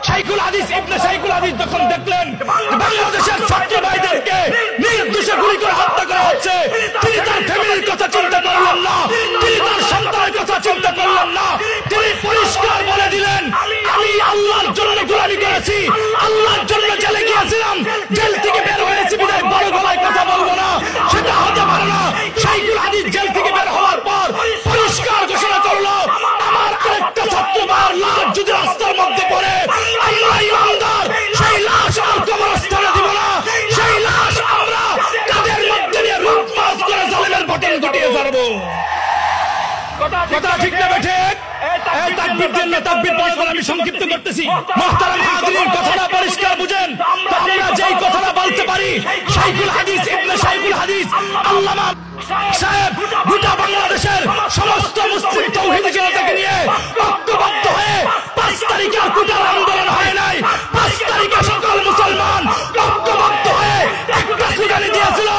শাইখুল হাদিস ইবনে শাইখুল হাদিস যখন দেখলেন বাংলাদেশের ছাত্র ভাইদেরকে নির্দোষে গুলি করে হত্যা করা হচ্ছে, তিনি তার ফ্যামিলির কথা চিন্তা করলেন না, তিনি তার সন্তানের কথা চিন্তা করলেন না। তিনি পরিষ্কার বলে দিলেন, আমি আল্লাহর জন্য গোলামি করেছি, আল্লাহর জন্য জেলে গিয়েছিলাম, জেল থেকে বের হয়েছি বিদায় বড় গলায় কথা বলবো না, সেটা হতে পারে না। শাইখুল হাদিস জেল থেকে বের হওয়ার পর পরিষ্কার ঘোষণা করলো, আমার আরেকটা ছাত্র ভাইয়ের লাশ যদি রাস্তার মধ্যে পড়ে, আমরা ইমানদার সেই লাশ আর কবরস্থানে দিব না, সেই লাশ আমরা তাদের মধ্যে নিয়ে রূপমাস করে জালেমের বটন ঘটিয়ে ছাড়বো। কথা ঠিক না বেঠে? তাকবীর দেন না, তাকবীর পড়ার পর আমি সংক্ষিপ্ত করতেছি। মুহতারাম হাজিরিন, কথাটা পরিষ্কার বুঝেন। তো আমরা যেই কথাটা বলতে পারি, শাইখুল হাদিস ইবনে শাইখুল হাদিস আল্লামা সাহেব গোটা বাংলাদেশের সমস্ত মুসলিম তৌহিদি জনতাকে নিয়ে ঐক্যবদ্ধ হয়ে 5 তারিখে কোটার আন্দোলন হয় নাই, 5 তারিখে সকল মুসলমান ঐক্যবদ্ধ হয়ে একটা স্লোগান দিয়েছিল,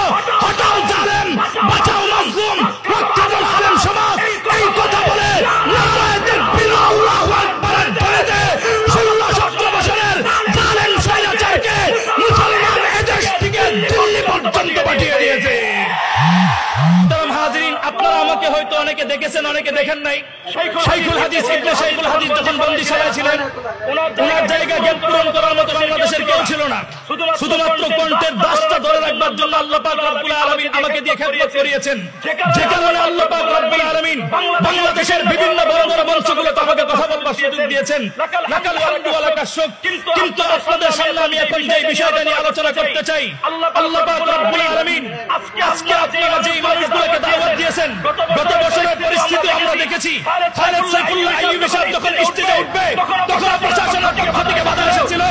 হটাও জালেম, বাঁচাও মাজলুম, রক্ষা করো আলেম সমাজ। এই কথা বলে নারায়ে তাকবীর, আল্লাহু আকবার বলেতে 16-17 বছরের জালেম স্বৈরাচারকে মুসলমান এদেশ থেকে দিল্লি পর্যন্ত পাঠিয়ে দিয়েছে। আপনারা আমাকে হয়তো অনেকে দেখেছেন, অনেকে দেখেন নাই। শাইখুল হাদিস ইবনে শাইখুল হাদিস যখন বন্দিশালায় ছিলেন, ওনার জায়গা জ্ঞান পূরণ করার মতো বাংলাদেশের কেউ ছিল না। শুধুমাত্র কণ্ঠের দাসটা ধরে রাখবার জন্য আল্লাহ পাক রব্বুল আলামিন আমাকে দিয়ে খেদমত করিয়েছেন, যে কারণে আল্লাহ পাক রব্বুল আলামিন বাংলাদেশের বিভিন্ন বড় বড় মঞ্চগুলোতে আমাকে কথা বলবার সুযোগ দিয়েছেন। লাকাল হামদু ওয়া লাকাশ শুকর। কিন্তু আপনাদের সামনে আমি এখন যে বিষয়টা নিয়ে আলোচনা করতে চাই, আল্লাহ পাক রব্বুল আলামিন আজকে আপনারা যে মানুষগুলোকে দাওয়াত দিয়েছেন, গত বছরের পরিস্থিতি আমরা দেখেছি। খালেদ সাইফুল্লাহ আইয়ুবী সাহেব যখন স্টেজে উঠবে, তখন প্রশাসনের পক্ষ থেকে বাধা এসেছিল।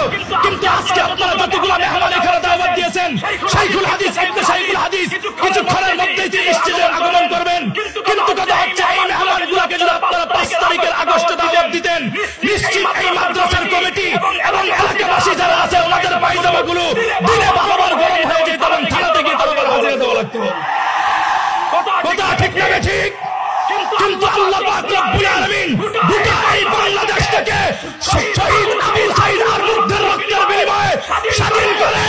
কিন্তু আজকে আপনারা যতগুলো মেহমান এখানে দাওয়াত দিয়েছেন, শাইখুল হাদিস ইবনে শাইখুল হাদিস কিছুক্ষণের মধ্যেই তিনি স্টেজে আগমন করবেন। কিন্তু কথা হচ্ছে, এই মেহমানগুলোকে যদি আপনারা 5 তারিখের আগস্টে দাওয়াত দিতেন, নিশ্চিত এই মাদ্রাসার কমিটি এবং এলাকাবাসী যারা আছে, ওনাদের পায়জামাগুলো দিনে 12 বার গরম হয়ে যেত এবং থানাতে গিয়ে তারপর হাজিরা দেওয়া লাগতো। কথা ঠিক না ঠিক? কিন্তু আল্লাহ পাক রব্বুল আলামিন গোটা এই বাংলাদেশ থেকে শহীদ আবু সাঈদ আল-মুগ্ধের রক্তের বিনিময়ে স্বাধীন করে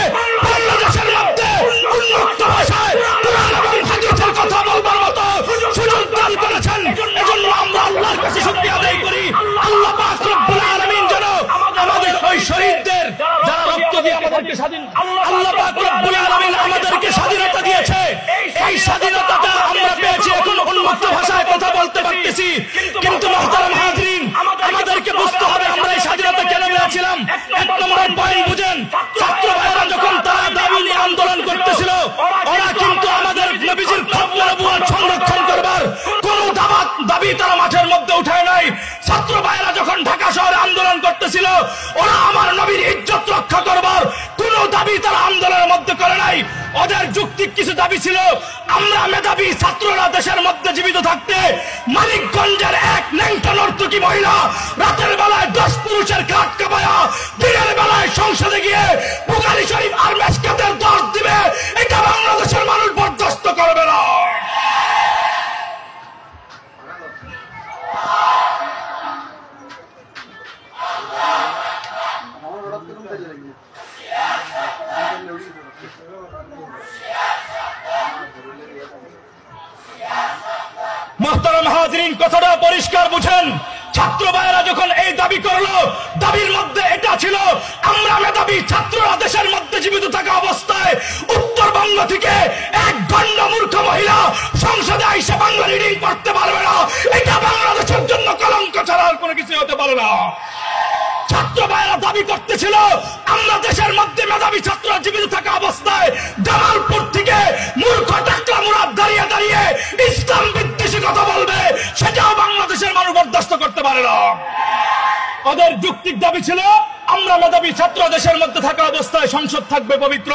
বাংলাদেশের মধ্যে উন্মুক্ত ভাষায় কোরআন এবং হাদিসের কথা বলবার মতো সুযোগ দান করেছেন। এজন্য আমরা আল্লাহর কাছে শুকরিয়া আদায় করি। আল্লাহ পাক রব্বুল আলামিন যেন আমাদের ওই শহীদদের যারা রক্ত দিয়ে আমাদেরকে স্বাধীন, আল্লাহ পাক রব্বুল আলামিন আমাদেরকে স্বাধীনতা দিয়েছে, এই স্বাধীনতাটা আমরা পেয়েছি, এখন উন্মুক্ত ভাষায় কথা বলতে পারতেছি। কিন্তু মুহতারাম হাজিরিন, আমাদেরকে বুঝতে হবে আমরা এই স্বাধীনতা কেন পেয়েছিলাম। 1 নম্বর পয়েন্ট বুঝেন, ছাত্র ভাইয়েরা যখন তারা দাবি নিয়ে আন্দোলন করতেছিল, ওরা কিন্তু আমাদের নবীজির খতমে নবুয়ত সংরক্ষণ করবার কোন দাবি তারা মাঠের মধ্যে উঠায় নাই। ছাত্র ভাইয়েরা যখন ঢাকা শহরে আন্দোলন করতেছিল, ওরা আমার নবীর ইজ্জত রক্ষা করবার কোন দাবি তারা আন্দোলনের মধ্যে করে নাই। ওদের যৌক্তিক কিছু দাবি ছিল, আমরা মেধাবী ছাত্ররা দেশের মধ্যে জীবিত থাকতে মানিকগঞ্জের এক ন্যাংটা নর্তকী মহিলা রাতের বেলায় 10 পুরুষের কাঠ কাবায়া দিনের বেলায় সংসদে গিয়ে বুখারী শরীফ আর মেশকাতের দর্শ দিবে, এটা বাংলাদেশের মানুষ বরদাস্ত করবে না। মুহতারাম হাজিরিন, কথাটা পরিষ্কার বুঝেন। ছাত্র ভাইয়েরা যখন এই দাবি করলো, দাবির মধ্যে এটা ছিল, আমরা মেধাবী ছাত্ররা দেশের মধ্যে জীবিত থাকা অবস্থায় উত্তরবঙ্গ থেকে এক গণ্য মূর্খ মহিলা সংসদে আইসা বাংলা রিডিং পড়তে পারবে না, এটা বাংলাদেশের জন্য কলঙ্ক ছাড়া আর কোনো কিছু হতে পারে না। ছাত্র ভাইয়েরা দাবি করতেছিল, আমরা দেশের মধ্যে মেধাবী ছাত্ররা জীবিত থাকা অবস্থায় জামালপুর থেকে মূর্খ টাকলা মুরাদ দাঁড়িয়ে দাঁড়িয়ে ইসলাম বিদ্বেষী কথা বলবে, সেটাও বাংলাদেশের মানুষ বরদাস্ত করতে পারে না। ওদের যৌক্তিক দাবি ছিল, আমরা মেধাবী ছাত্র দেশের মধ্যে থাকা অবস্থায় সংসদ থাকবে পবিত্র।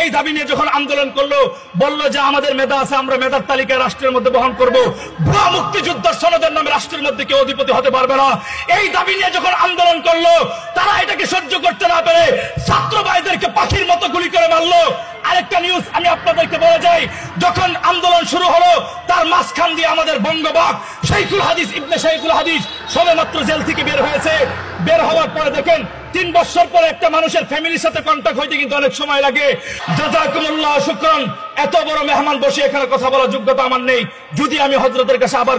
এই দাবি নিয়ে যখন আন্দোলন করলো, বললো যে আমাদের মেধা আছে, আমরা মেধার তালিকায় রাষ্ট্রের মধ্যে বহন করব, ভুয়া মুক্তিযুদ্ধের সনদের নামে রাষ্ট্রের মধ্যে কেউ অধিপতি হতে পারবে না। এই দাবি নিয়ে যখন আন্দোলন করলো, তারা এটাকে সহ্য করতে না পেরে ছাত্র ভাইদেরকে পাখির মতো গুলি করে মারলো। আরেকটা নিউজ আমি আপনাদেরকে বলে যাই, যখন আন্দোলন শুরু হলো, তার মাঝখান দিয়ে আমাদের বঙ্গবাগ শাইখুল হাদিস ইবনে শাইখুল হাদিস সবে মাত্র জেল থেকে বের হয়েছে। বের হওয়ার পরে দেখেন 3 বছর পরে একটা মানুষের ফ্যামিলির সাথে কন্টাক্ট হইতে কিন্তু অনেক সময় লাগে। জাযাকুমুল্লাহ শুকরান। এত বড় মেহমান বসে এখানে কথা বলার যোগ্যতা আমার নেই। যদি আমি হযরতের কাছে আবার